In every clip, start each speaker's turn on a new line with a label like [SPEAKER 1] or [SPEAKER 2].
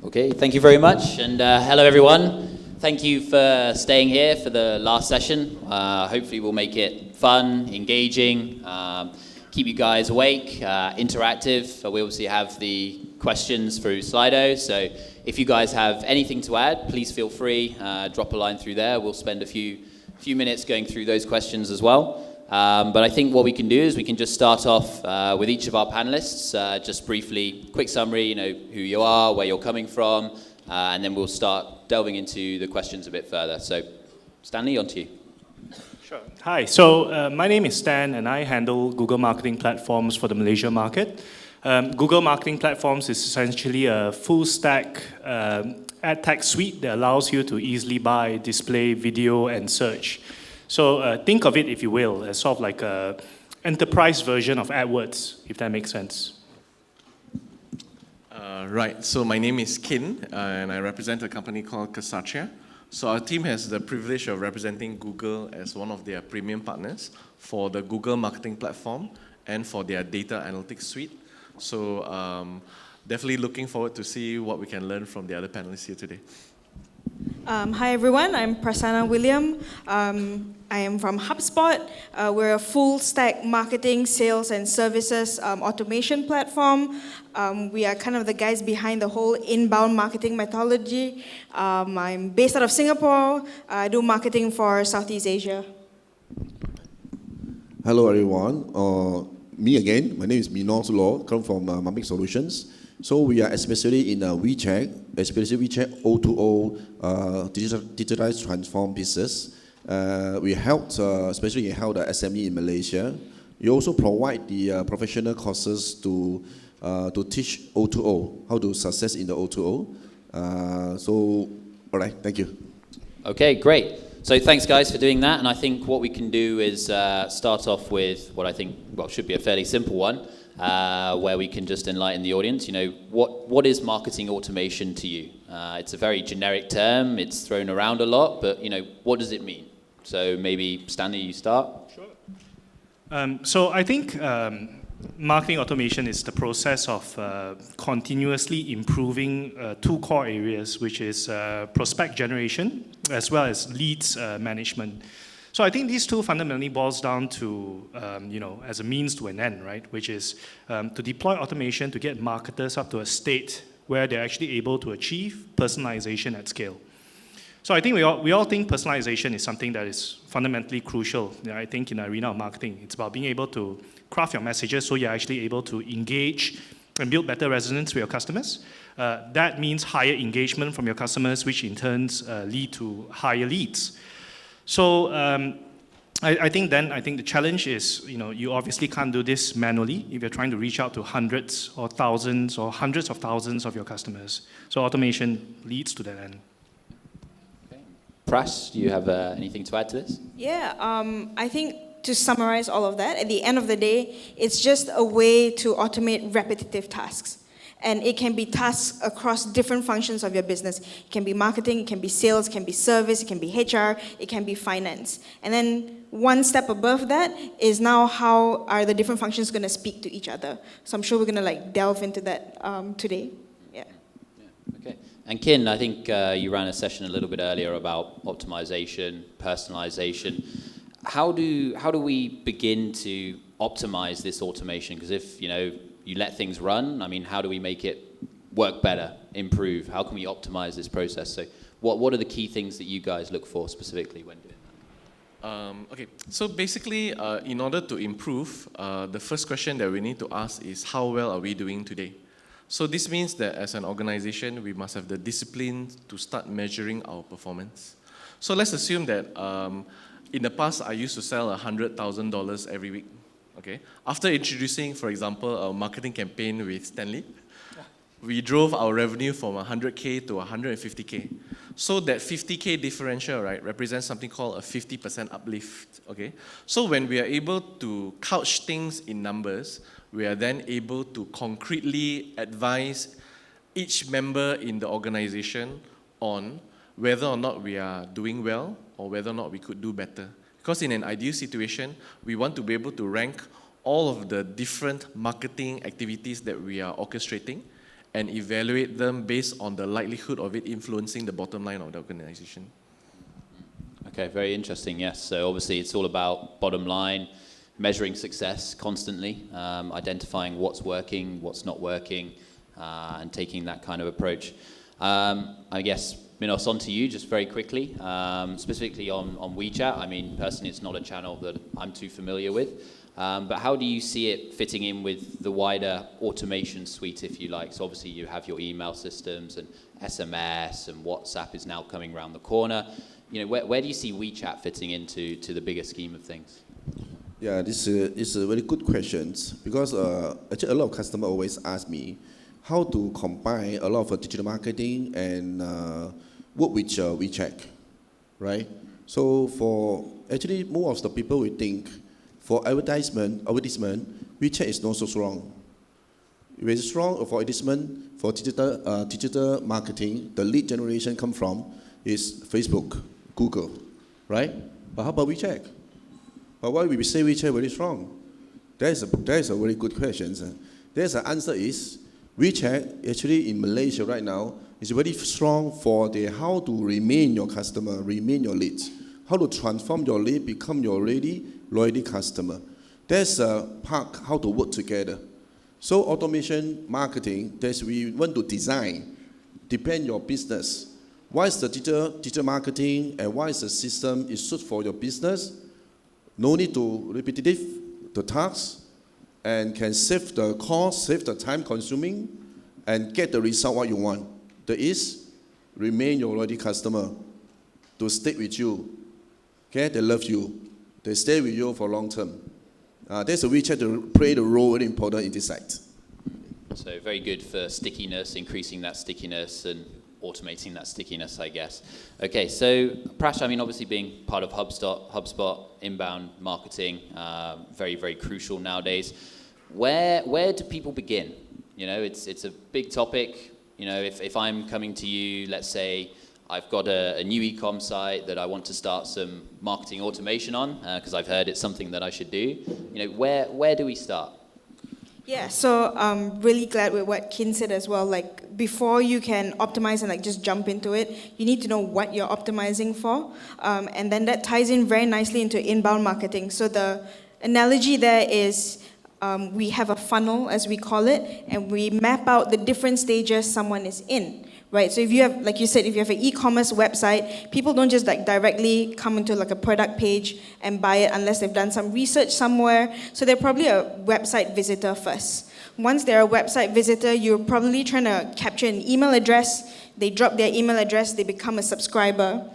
[SPEAKER 1] Okay, thank you very much, and hello everyone. Thank you for staying here for the last session. Hopefully we'll make it fun, engaging, keep you guys awake, interactive. We obviously have the questions through Slido, so if you guys have anything to add, please feel free, drop a line through there. We'll spend a few minutes going through those questions as well. But I think what we can do is we can just start off with each of our panelists, just briefly, quick summary, who you are, where you're coming from, and then we'll start delving into the questions a bit further. So, Stanley, on to you.
[SPEAKER 2] Sure. Hi, so my name is Stan, and I handle Google Marketing Platforms for the Malaysia market. Google Marketing Platforms is essentially a full-stack ad tech suite that allows you to easily buy, display, video, and search. So think of it, if you will, as sort of like an enterprise version of AdWords, if that makes sense.
[SPEAKER 3] Right, so my name is Kin, and I represent a company called Kasatria. So our team has the privilege of representing Google as one of their premium partners for the Google Marketing Platform and for their data analytics suite. So definitely looking forward to see what we can learn from the other panelists here today.
[SPEAKER 4] Hi everyone, I'm Prasana William. I am from Hubspot. We're a full-stack marketing, sales, and services automation platform. We are kind of the guys behind the whole inbound marketing methodology. I'm based out of Singapore. I do marketing for Southeast Asia.
[SPEAKER 5] Hello everyone. Me again. My name is Minos, Lowe. Come from MAMIC Solutions. So we are especially in WeChat, especially WeChat O2O digitalized transform business. We helped, especially help the SME in Malaysia. We also provide the professional courses to teach O2O, how to success in the O2O. So, all right, thank you.
[SPEAKER 1] Okay, great. So thanks guys for doing that, and I think what we can do is start off with what I think, should be a fairly simple one. Where we can just enlighten the audience. What is marketing automation to you? It's a very generic term. It's thrown around a lot, but what does it mean? So maybe Stanley, you start.
[SPEAKER 2] Sure. So I think marketing automation is the process of continuously improving two core areas, which is prospect generation as well as leads management. So I think these two fundamentally boils down to, as a means to an end, right? Which is to deploy automation to get marketers up to a state where they're actually able to achieve personalization at scale. So I think we all think personalization is something that is fundamentally crucial. I think in the arena of marketing, it's about being able to craft your messages so you're actually able to engage and build better resonance with your customers. That means higher engagement from your customers, which in turn lead to higher leads. So I think the challenge is, you obviously can't do this manually if you're trying to reach out to hundreds or thousands or hundreds of thousands of your customers. So automation leads to that end.
[SPEAKER 1] Okay. Pras, do you have anything to add to this?
[SPEAKER 4] Yeah, I think to summarize all of that, at the end of the day, it's just a way to automate repetitive tasks. And it can be tasks across different functions of your business. It can be marketing, it can be sales, it can be service, it can be HR, it can be finance. And then one step above that is now how are the different functions going to speak to each other. So I'm sure we're going to delve into that today. Yeah.
[SPEAKER 1] Okay. And Kin, I think you ran a session a little bit earlier about optimization, personalization. How do we begin to optimize this automation? Because if you let things run, how do we make it work better, improve? How can we optimize this process? So what are the key things that you guys look for specifically when doing that?
[SPEAKER 3] Okay, so basically, in order to improve, the first question that we need to ask is how well are we doing today? So this means that as an organization, we must have the discipline to start measuring our performance. So let's assume that in the past, I used to sell $100,000 every week. Okay. After introducing, for example, a marketing campaign with Stanley, we drove our revenue from 100K to 150K. So that 50K differential, right, represents something called a 50% uplift. Okay. So when we are able to couch things in numbers, we are then able to concretely advise each member in the organization on whether or not we are doing well or whether or not we could do better. Because in an ideal situation, we want to be able to rank all of the different marketing activities that we are orchestrating and evaluate them based on the likelihood of it influencing the bottom line of the organization.
[SPEAKER 1] Okay, very interesting, yes. So obviously it's all about bottom line, measuring success constantly, identifying what's working, what's not working, and taking that kind of approach. I guess, Minos, on to you just very quickly, specifically on WeChat. I mean, personally, it's not a channel that I'm too familiar with, but how do you see it fitting in with the wider automation suite, if you like? So obviously you have your email systems and SMS, and WhatsApp is now coming around the corner. You know, where do you see WeChat fitting into the bigger scheme of things?
[SPEAKER 5] Yeah, this is a very good question, because actually a lot of customers always ask me how to combine a lot of digital marketing and work with WeChat, right? So for actually most of the people we think for advertisement, WeChat is not so strong. Very strong for advertisement, for digital marketing, the lead generation come from is Facebook, Google, right? But how about WeChat? But why we say WeChat very strong? That is a very good question. There's an answer is WeChat actually in Malaysia right now is very strong for the how to remain your customer, remain your leads, how to transform your lead, become your loyalty customer. There's a part how to work together. So automation marketing, that's we want to design, depend your business. Why is the digital marketing and why is the system is suited for your business? No need to repetitive the tasks and can save the cost, save the time consuming, and get the result what you want. That is, remain your loyalty customer, to stick with you. Okay, they love you. They stay with you for long term. There's a WeChat to play the role very important in this site.
[SPEAKER 1] So very good for stickiness, increasing that stickiness and automating that stickiness, I guess. Okay, so Prash, I mean, obviously being part of HubSpot, inbound marketing, very, very crucial nowadays. Where do people begin? You know, it's a big topic. You know, if I'm coming to you, let's say I've got a new e-com site that I want to start some marketing automation on, because I've heard it's something that I should do. You know, where do we start?
[SPEAKER 4] Yeah, so I'm really glad with what Kin said as well. Like, before you can optimize and like just jump into it, you need to know what you're optimizing for. And then that ties in very nicely into inbound marketing. So the analogy there is we have a funnel, as we call it, and we map out the different stages someone is in. Right, so if you have, like you said, if you have an e-commerce website, people don't just like directly come into like a product page and buy it unless they've done some research somewhere. So they're probably a website visitor first. Once they're a website visitor, you're probably trying to capture an email address. They drop their email address, they become a subscriber.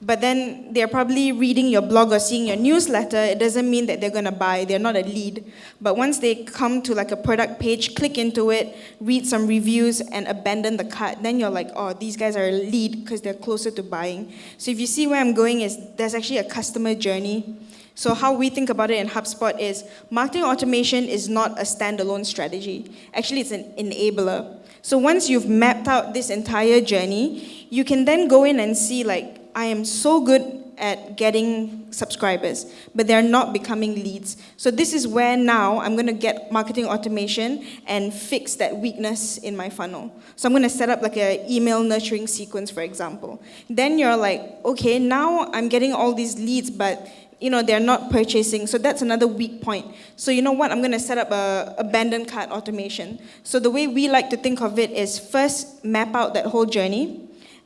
[SPEAKER 4] But then they're probably reading your blog or seeing your newsletter. It doesn't mean that they're going to buy. They're not a lead. But once they come to like a product page, click into it, read some reviews, and abandon the cart, then you're like, oh, these guys are a lead because they're closer to buying. So if you see where I'm going is there's actually a customer journey. So how we think about it in HubSpot is marketing automation is not a standalone strategy. Actually, it's an enabler. So once you've mapped out this entire journey, you can then go in and see like, I am so good at getting subscribers, but they're not becoming leads. So this is where now I'm going to get marketing automation and fix that weakness in my funnel. So I'm going to set up like an email nurturing sequence, for example. Then you're like, okay, now I'm getting all these leads, but you know, they're not purchasing. So that's another weak point. So you know what? I'm going to set up a abandoned cart automation. So the way we like to think of it is first map out that whole journey,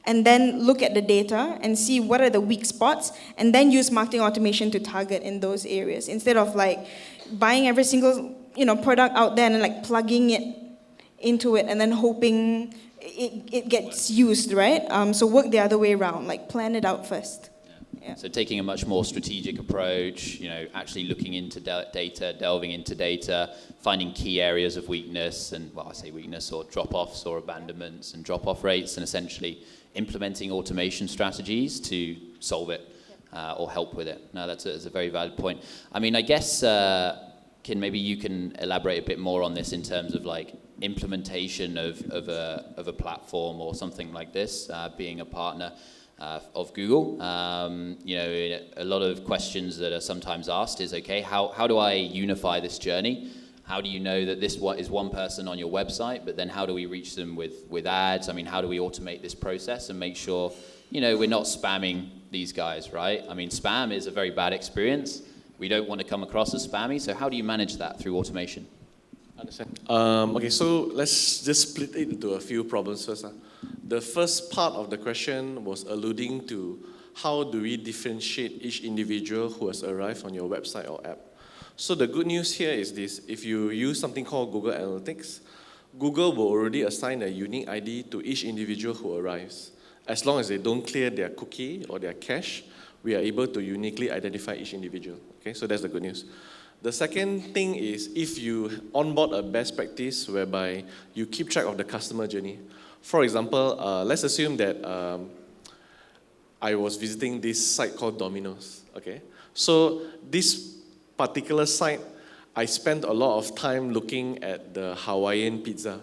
[SPEAKER 4] and then look at the data and see what are the weak spots, and then use marketing automation to target in those areas instead of like buying every single product out there and like plugging it into it and then hoping it gets used, right? So work the other way around, like plan it out first. Yeah.
[SPEAKER 1] So taking a much more strategic approach, actually looking into data, delving into data, finding key areas of weakness, and I say weakness or drop-offs or abandonments and drop-off rates, and essentially implementing automation strategies to solve it or help with it. No, that's a very valid point. I mean, I guess, maybe you can elaborate a bit more on this in terms of like implementation of a platform or something like this, being a partner of Google. A lot of questions that are sometimes asked is, okay, how do I unify this journey? How do you know that this is one person on your website, but then how do we reach them with ads? I mean, how do we automate this process and make sure, we're not spamming these guys, right? I mean, spam is a very bad experience. We don't want to come across as spammy, so how do you manage that through automation?
[SPEAKER 3] Understand. Okay, so let's just split it into a few problems first. The first part of the question was alluding to how do we differentiate each individual who has arrived on your website or app. So the good news here is this: if you use something called Google Analytics, Google will already assign a unique ID to each individual who arrives. As long as they don't clear their cookie or their cache, we are able to uniquely identify each individual. Okay, so that's the good news. The second thing is if you onboard a best practice whereby you keep track of the customer journey. For example, let's assume that I was visiting this site called Domino's. Okay, so this particular site, I spent a lot of time looking at the Hawaiian pizza.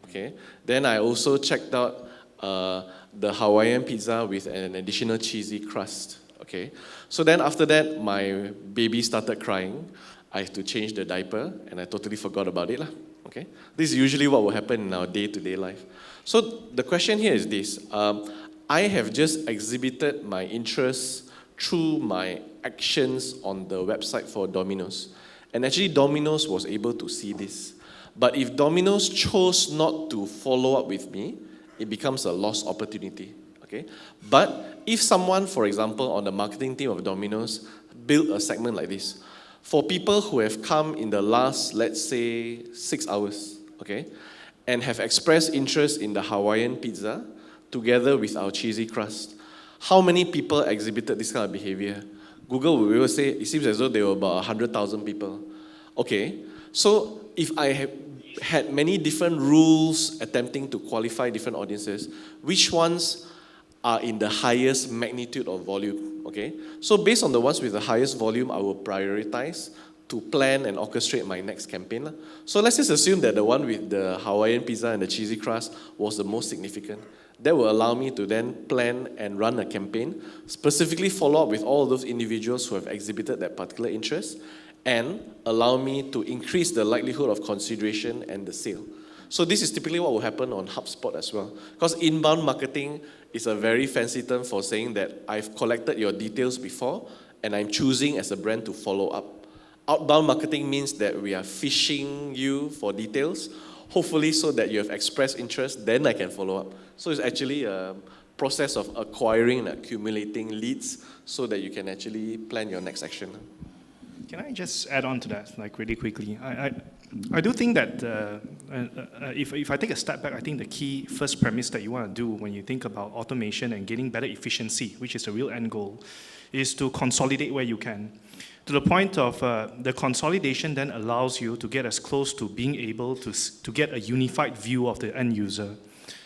[SPEAKER 3] Okay, then I also checked out the Hawaiian pizza with an additional cheesy crust. Okay, so then after that, my baby started crying. I have to change the diaper, and I totally forgot about it. Okay, this is usually what will happen in our day-to-day life. So the question here is this: I have just exhibited my interests through my actions on the website for Domino's, and actually Domino's was able to see this. But if Domino's chose not to follow up with me, it becomes a lost opportunity. Okay, but if someone, for example, on the marketing team of Domino's built a segment like this, for people who have come in the last, let's say, 6 hours, okay, and have expressed interest in the Hawaiian pizza together with our cheesy crust, how many people exhibited this kind of behavior? Google will say it seems as though there were about 100,000 people. Okay, so if I have had many different rules attempting to qualify different audiences, which ones are in the highest magnitude of volume? Okay, so based on the ones with the highest volume, I will prioritize to plan and orchestrate my next campaign. So let's just assume that the one with the Hawaiian pizza and the cheesy crust was the most significant. That will allow me to then plan and run a campaign, specifically follow up with all of those individuals who have exhibited that particular interest, and allow me to increase the likelihood of consideration and the sale. So this is typically what will happen on Hubspot as well. Because inbound marketing is a very fancy term for saying that I've collected your details before, and I'm choosing as a brand to follow up. Outbound marketing means that we are fishing you for details, hopefully so that you have expressed interest, then I can follow up. So it's actually a process of acquiring and accumulating leads so that you can actually plan your next action.
[SPEAKER 2] Can I just add on to that, like really quickly? I do think that if I take a step back, I think the key first premise that you want to do when you think about automation and getting better efficiency, which is the real end goal, is to consolidate where you can. To the point of the consolidation then allows you to get as close to being able to get a unified view of the end user.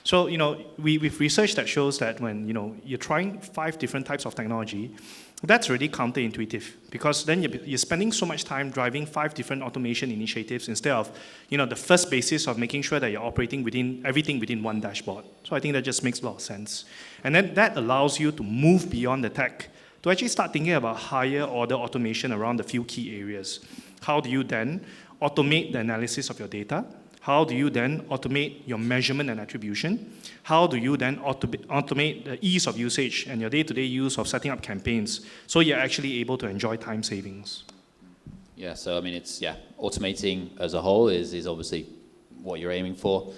[SPEAKER 2] So, we've research that shows that when, you're trying 5 different types of technology, that's really counterintuitive, because then you're spending so much time driving 5 different automation initiatives instead of, the first basis of making sure that you're operating everything within one dashboard. So I think that just makes a lot of sense. And then that allows you to move beyond the tech to actually start thinking about higher order automation around a few key areas. How do you then automate the analysis of your data? How do you then automate your measurement and attribution? How do you then automate the ease of usage and your day-to-day use of setting up campaigns so you're actually able to enjoy time savings?
[SPEAKER 1] Yeah, so I mean, automating as a whole is obviously what you're aiming for.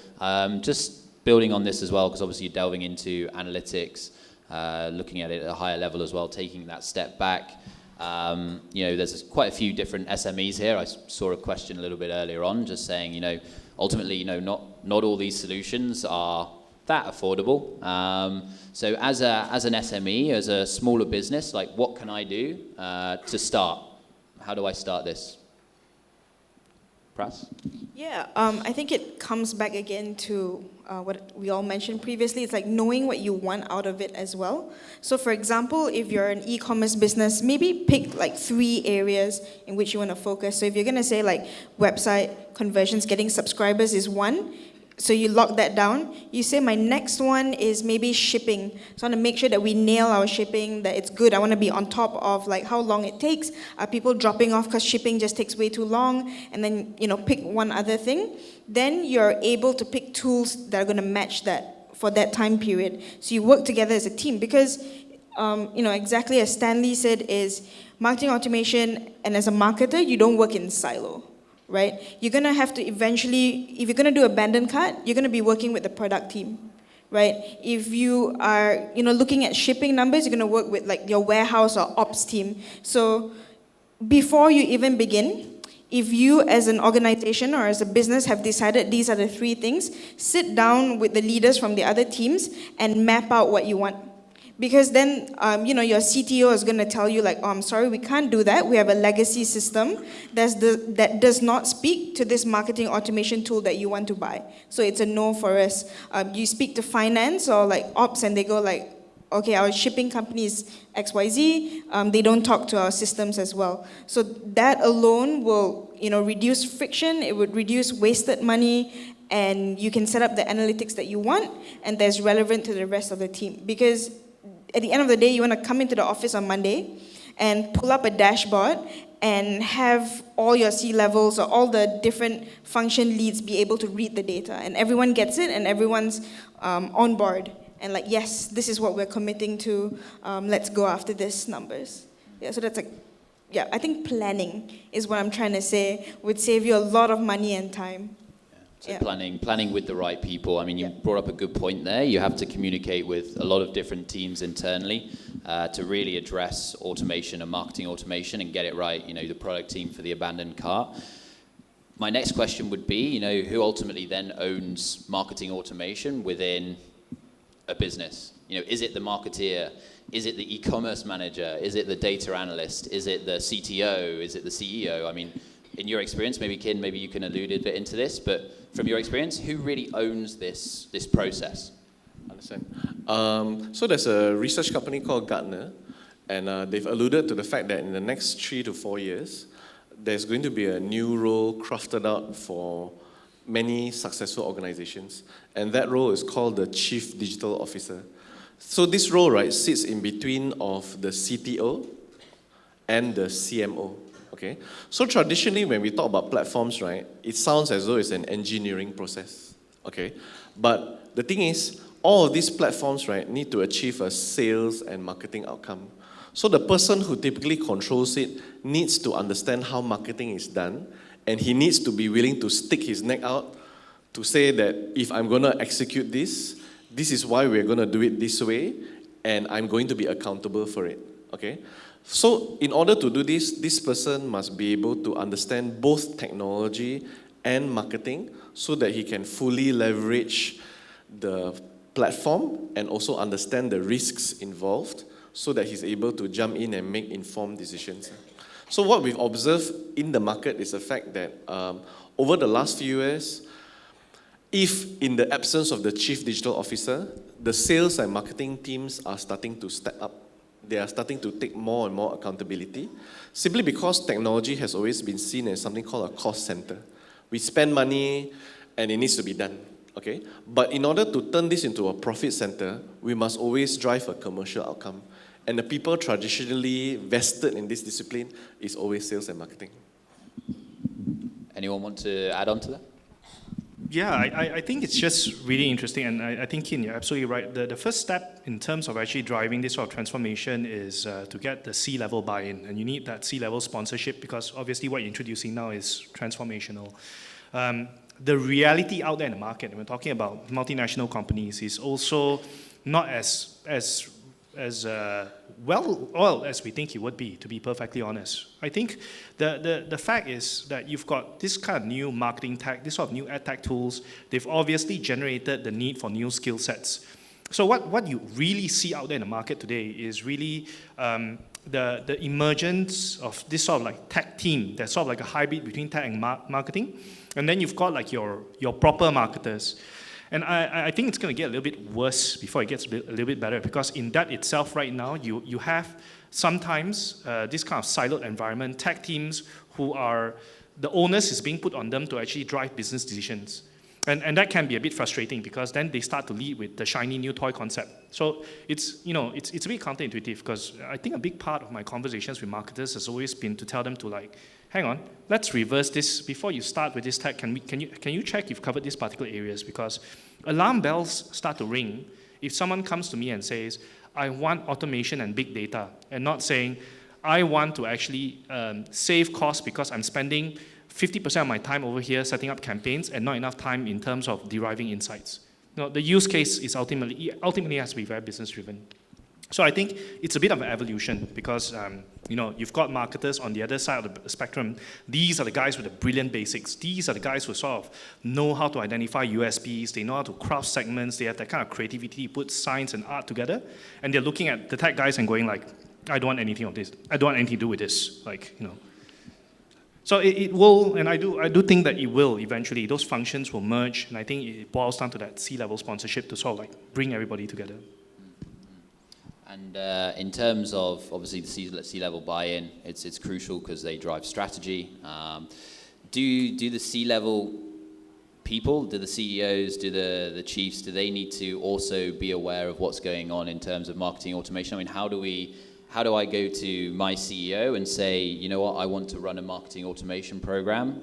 [SPEAKER 1] Just building on this as well, because obviously you're delving into analytics, looking at it at a higher level as well, taking that step back. There's quite a few different SMEs here. I saw a question a little bit earlier on, just saying, ultimately, not all these solutions are that affordable. So as an SME, as a smaller business, like what can I do to start? How do I start this? Pras?
[SPEAKER 4] Yeah, I think it comes back again to what we all mentioned previously. It's like knowing what you want out of it as well. So for example, if you're an e-commerce business, maybe pick like 3 areas in which you want to focus. So if you're going to say like website conversions, getting subscribers is one, So you lock that down. You say, my next one is maybe shipping. So I want to make sure that we nail our shipping, that it's good. I want to be on top of like how long it takes. Are people dropping off because shipping just takes way too long? And then, pick one other thing. Then you're able to pick tools that are going to match that for that time period. So you work together as a team because, exactly as Stanley said, is marketing automation, and as a marketer, you don't work in silo. Right? You're going to have to eventually, if you're going to do abandoned cart, you're going to be working with the product team, right? If you are, looking at shipping numbers, you're going to work with like your warehouse or ops team. So before you even begin, if you as an organization or as a business have decided these are the 3 things, sit down with the leaders from the other teams and map out what you want. Because then, your CTO is going to tell you like, oh, I'm sorry, we can't do that. We have a legacy system that does not speak to this marketing automation tool that you want to buy. So it's a no for us. You speak to finance or like ops and they go like, okay, our shipping company is XYZ. They don't talk to our systems as well. So that alone will, reduce friction. It would reduce wasted money. And you can set up the analytics that you want and that's relevant to the rest of the team. Because at the end of the day, you want to come into the office on Monday and pull up a dashboard and have all your C-levels or all the different function leads be able to read the data. And everyone gets it and everyone's on board. And like, yes, this is what we're committing to. Let's go after these numbers. Yeah, so that's I think planning is what I'm trying to say would save you a lot of money and time.
[SPEAKER 1] So planning with the right people. I mean, you brought up a good point there. You have to communicate with a lot of different teams internally to really address automation and marketing automation and get it right. The product team for the abandoned cart. My next question would be, who ultimately then owns marketing automation within a business? Is it the marketeer? Is it the e-commerce manager? Is it the data analyst? Is it the CTO? Is it the CEO? I mean, in your experience, maybe Kin, maybe you can allude a bit into this, but from your experience, who really owns this process?
[SPEAKER 3] Understand. So there's a research company called Gartner, and they've alluded to the fact that in the next 3 to 4 years, there's going to be a new role crafted out for many successful organizations, and that role is called the Chief Digital Officer. So this role, right, sits in between of the CTO and the CMO. Okay, so traditionally when we talk about platforms, right, it sounds as though it's an engineering process. Okay, but the thing is, all of these platforms, right, need to achieve a sales and marketing outcome. So the person who typically controls it needs to understand how marketing is done, and he needs to be willing to stick his neck out to say that if I'm going to execute this is why we're going to do it this way, and I'm going to be accountable for it. Okay. So in order to do this person must be able to understand both technology and marketing so that he can fully leverage the platform and also understand the risks involved so that he's able to jump in and make informed decisions. So what we've observed in the market is the fact that over the last few years, if in the absence of the Chief Digital Officer, the sales and marketing teams are starting to step up. They are starting to take more and more accountability, simply because technology has always been seen as something called a cost center. We spend money and it needs to be done, okay? But in order to turn this into a profit center, we must always drive a commercial outcome. And the people traditionally vested in this discipline is always sales and marketing.
[SPEAKER 1] Anyone want to add on to that?
[SPEAKER 2] Yeah, I think it's just really interesting, and I think, Kin, you're absolutely right. The first step in terms of actually driving this sort of transformation is to get the C-level buy-in, and you need that C-level sponsorship because obviously what you're introducing now is transformational. The reality out there in the market, and we're talking about multinational companies, is also not as well oiled as we think it would be, to be perfectly honest. I think the fact is that you've got this kind of new marketing tech, this sort of new ad tech tools, they've obviously generated the need for new skill sets. So what you really see out there in the market today is really the emergence of this sort of like tech team that's sort of like a hybrid between tech and marketing. And then you've got like your proper marketers. And I think it's going to get a little bit worse before it gets a little bit better, because in that itself right now, you have sometimes this kind of siloed environment, tech teams who are, the onus is being put on them to actually drive business decisions. And that can be a bit frustrating because then they start to lead with the shiny new toy concept. So it's a bit counterintuitive because I think a big part of my conversations with marketers has always been to tell them to like, hang on, let's reverse this. Before you start with this tech, can you check you've covered these particular areas? Because alarm bells start to ring if someone comes to me and says, I want automation and big data, and not saying, I want to actually save costs because I'm spending 50% of my time over here setting up campaigns and not enough time in terms of deriving insights. The use case is ultimately has to be very business driven. So I think it's a bit of an evolution because you've got marketers on the other side of the spectrum. These are the guys with the brilliant basics. These are the guys who sort of know how to identify USPs. They know how to craft segments. They have that kind of creativity, put science and art together. And they're looking at the tech guys and going like, I don't want anything of this. I don't want anything to do with this. So it will, and I do think that it will eventually. Those functions will merge, and I think it boils down to that C-level sponsorship to sort of like bring everybody together.
[SPEAKER 1] And in terms of obviously the C-level buy-in, it's crucial because they drive strategy. Do the C-level people, do the CEOs, do the chiefs, do they need to also be aware of what's going on in terms of marketing automation? I mean, how do I go to my CEO and say, you know what, I want to run a marketing automation program?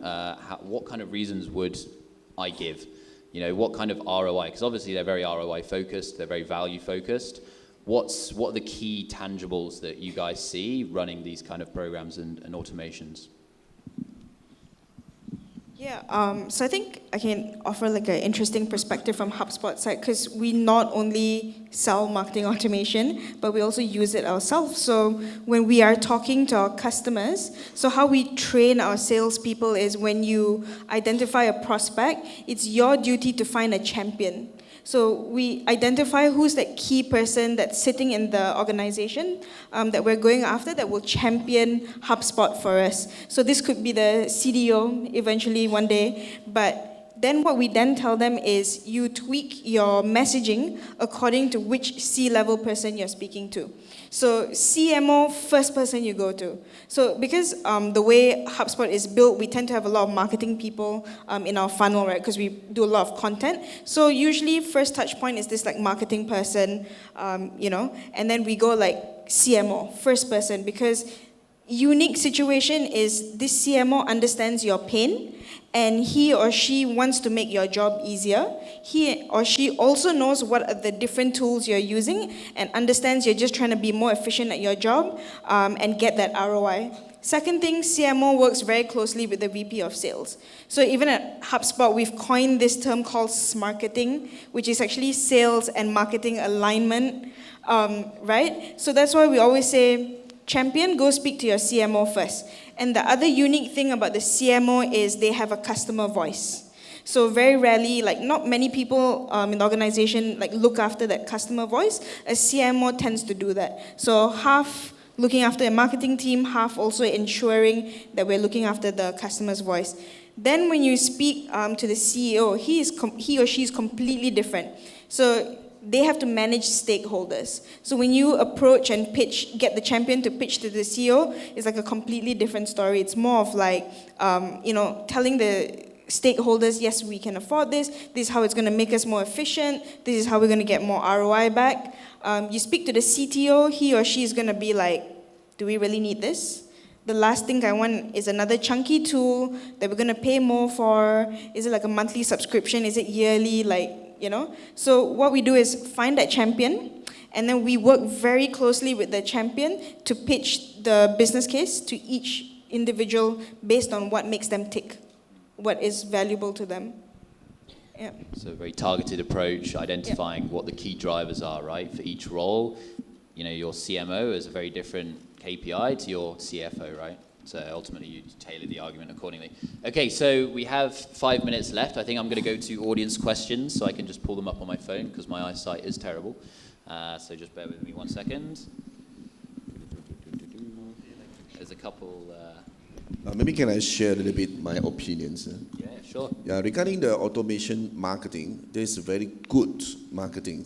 [SPEAKER 1] What kind of reasons would I give? What kind of ROI? Because obviously they're very ROI focused, they're very value focused. What are the key tangibles that you guys see running these kind of programs and automations?
[SPEAKER 4] Yeah, so I think I can offer like an interesting perspective from Hubspot side because we not only sell marketing automation, but we also use it ourselves. So when we are talking to our customers, so how we train our salespeople is when you identify a prospect, it's your duty to find a champion. So we identify who's that key person that's sitting in the organization that we're going after that will champion HubSpot for us. So this could be the CDO eventually one day, but then what we then tell them is you tweak your messaging according to which C-level person you're speaking to. So CMO, first person you go to. So because the way HubSpot is built, we tend to have a lot of marketing people in our funnel, right? Because we do a lot of content. So usually first touch point is this like marketing person, and then we go like CMO, first person, because unique situation is this CMO understands your pain and he or she wants to make your job easier. He or she also knows what are the different tools you're using and understands you're just trying to be more efficient at your job and get that ROI. Second thing, CMO works very closely with the VP of sales. So even at HubSpot, we've coined this term called smarketing, which is actually sales and marketing alignment, right? So that's why we always say, champion, go speak to your CMO first. And the other unique thing about the CMO is they have a customer voice. So very rarely, like not many people in the organization like look after that customer voice. A CMO tends to do that. So half looking after a marketing team, half also ensuring that we're looking after the customer's voice. Then when you speak to the CEO, he or she is completely different. So they have to manage stakeholders. So when you approach and pitch, get the champion to pitch to the CEO, it's like a completely different story. It's more of like, telling the stakeholders, yes, we can afford this. This is how it's going to make us more efficient. This is how we're going to get more ROI back. You speak to the CTO, he or she is going to be like, do we really need this? The last thing I want is another chunky tool that we're going to pay more for. Is it like a monthly subscription? Is it yearly? So what we do is find that champion, and then we work very closely with the champion to pitch the business case to each individual based on what makes them tick, what is valuable to them. Yeah.
[SPEAKER 1] So a very targeted approach, identifying what the key drivers are, right, for each role. Your CMO is a very different KPI to your CFO, right? So ultimately, you tailor the argument accordingly. Okay, so we have 5 minutes left. I think I'm going to go to audience questions, so I can just pull them up on my phone because my eyesight is terrible. So just bear with me 1 second. There's a couple.
[SPEAKER 5] Maybe can I share a little bit my opinions?
[SPEAKER 1] Yeah, sure.
[SPEAKER 5] Yeah, regarding the automation marketing, there's very good marketing.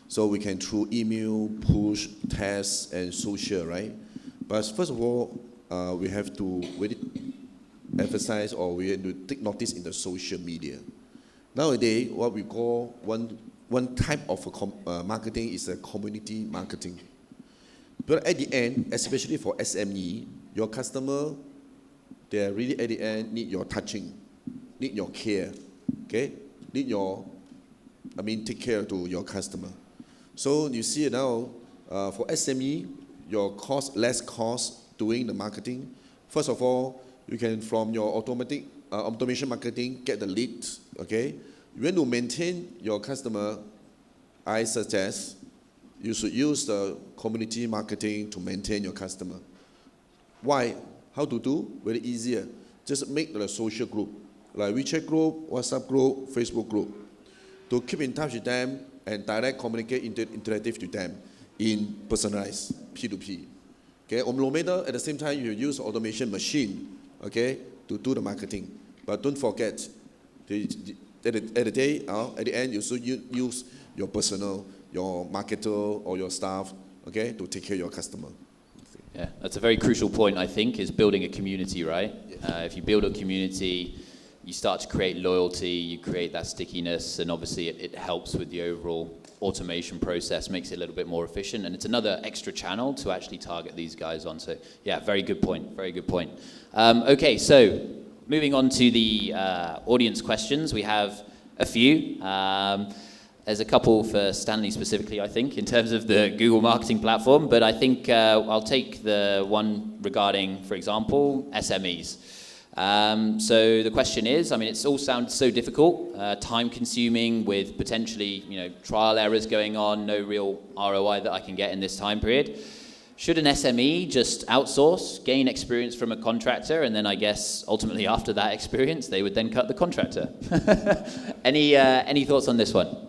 [SPEAKER 5] So we can through email, push, tests, and social, right? But first of all, we have to really emphasize or we have to take notice in the social media. Nowadays, what we call one type of marketing is a community marketing. But at the end, especially for SME, your customer, they really at the end need your touching, need your care, okay? Need your, take care to your customer. So you see now, for SME, your less cost doing the marketing. First of all, you can, from your automation marketing, get the leads, okay? You want to maintain your customer, I suggest you should use the community marketing to maintain your customer. Why? How to do? Very easier. Just make the social group, like WeChat group, WhatsApp group, Facebook group, to keep in touch with them and direct communicate interactive to them in personalized P2P. Okay, no matter at the same time you use automation machine, okay, to do the marketing. But don't forget, at the end, you should use your personnel, your marketer or your staff, okay, to take care of your customer.
[SPEAKER 1] Yeah, that's a very crucial point, I think, is building a community, right?
[SPEAKER 5] Yes.
[SPEAKER 1] If you build a community, you start to create loyalty, you create that stickiness, and obviously it helps with the overall automation process, makes it a little bit more efficient, and it's another extra channel to actually target these guys on. So, yeah, very good point, very good point. Okay, so moving on to the audience questions, we have a few. There's a couple for Stanley specifically, I think, in terms of the Google marketing platform, but I think I'll take the one regarding, for example, SMEs. So the question is, it all sounds so difficult, time-consuming, with potentially, trial errors going on, no real ROI that I can get in this time period. Should an SME just outsource, gain experience from a contractor, and then I guess ultimately after that experience, they would then cut the contractor? Any thoughts on this one?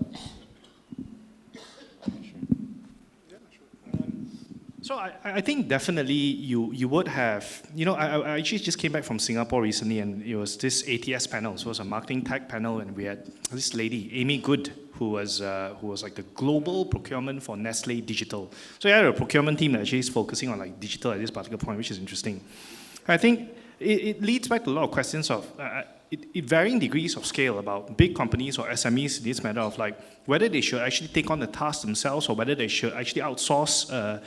[SPEAKER 2] So I think definitely you would have, I actually just came back from Singapore recently, and it was this ATS panel. So it was a marketing tech panel, and we had this lady, Amy Good, who was like the global procurement for Nestle Digital. So you had a procurement team that actually is focusing on like digital at this particular point, which is interesting. I think it leads back to a lot of questions of varying degrees of scale about big companies or SMEs in this matter of like whether they should actually take on the task themselves or whether they should actually outsource.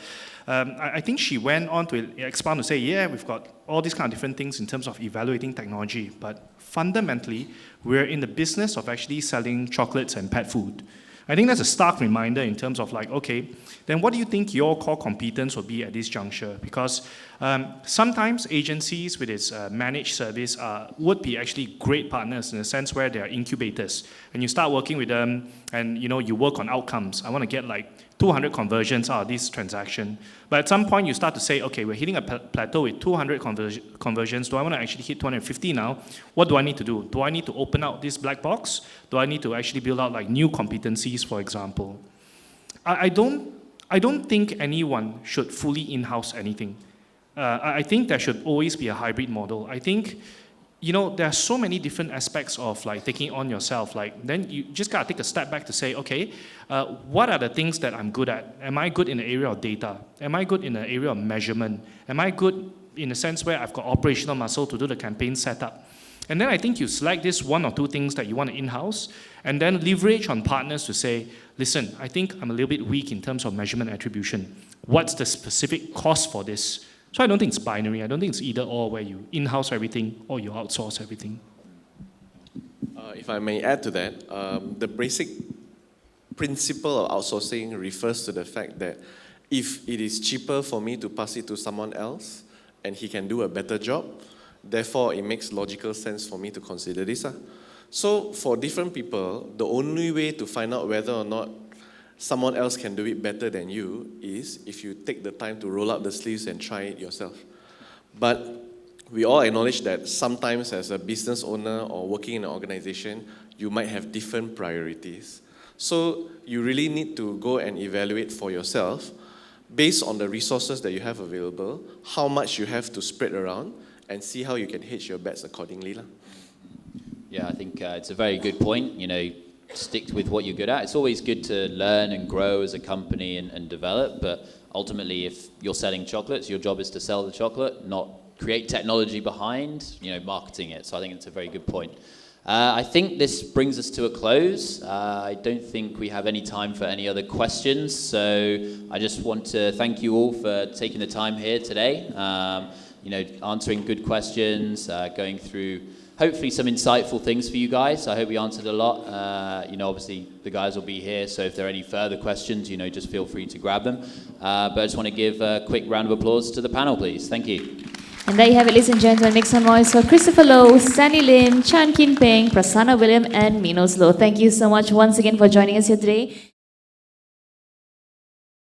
[SPEAKER 2] I think she went on to expand to say, yeah, we've got all these kind of different things in terms of evaluating technology, but fundamentally, we're in the business of actually selling chocolates and pet food. I think that's a stark reminder in terms of like, okay, then what do you think your core competence will be at this juncture? Because sometimes agencies with its managed service would be actually great partners in a sense where they are incubators. And you start working with them and you work on outcomes. I want to get like 200 conversions out of this transaction. But at some point you start to say, okay, we're hitting a plateau with 200 conversions. Do I want to actually hit 250 now? What do I need to do? Do I need to open out this black box? Do I need to actually build out like new competencies, for example? I don't think anyone should fully in-house anything. I think there should always be a hybrid model. I think, there are so many different aspects of like taking on yourself. Like then you just gotta take a step back to say, okay, what are the things that I'm good at? Am I good in the area of data? Am I good in the area of measurement? Am I good in a sense where I've got operational muscle to do the campaign setup? And then I think you select this one or two things that you want to in-house and then leverage on partners to say, listen, I think I'm a little bit weak in terms of measurement attribution. What's the specific cost for this? So I don't think it's binary. I don't think it's either or where you in-house everything or you outsource everything.
[SPEAKER 3] If I may add to that, the basic principle of outsourcing refers to the fact that if it is cheaper for me to pass it to someone else and he can do a better job, therefore it makes logical sense for me to consider this. So for different people, the only way to find out whether or not someone else can do it better than you is if you take the time to roll up the sleeves and try it yourself. But we all acknowledge that sometimes as a business owner or working in an organization, you might have different priorities. So you really need to go and evaluate for yourself, based on the resources that you have available, how much you have to spread around, and see how you can hedge your bets accordingly.
[SPEAKER 1] Yeah, I think it's a very good point. Stick with what you're good at. It's always good to learn and grow as a company and develop, but ultimately if you're selling chocolates, your job is to sell the chocolate, not create technology behind, marketing it. So I think it's a very good point. I think this brings us to a close. I don't think we have any time for any other questions, so I just want to thank you all for taking the time here today. Answering good questions, going through hopefully some insightful things for you guys. I hope we answered a lot. Obviously the guys will be here, so if there are any further questions, just feel free to grab them. But I just want to give a quick round of applause to the panel, please. Thank you.
[SPEAKER 6] And there you have it, ladies and gentlemen. Make some noise for Christopher Lowe, Stanley Lim, Chan Kin Peng, Prasana William, and Minos Lowe. Thank you so much once again for joining us here today.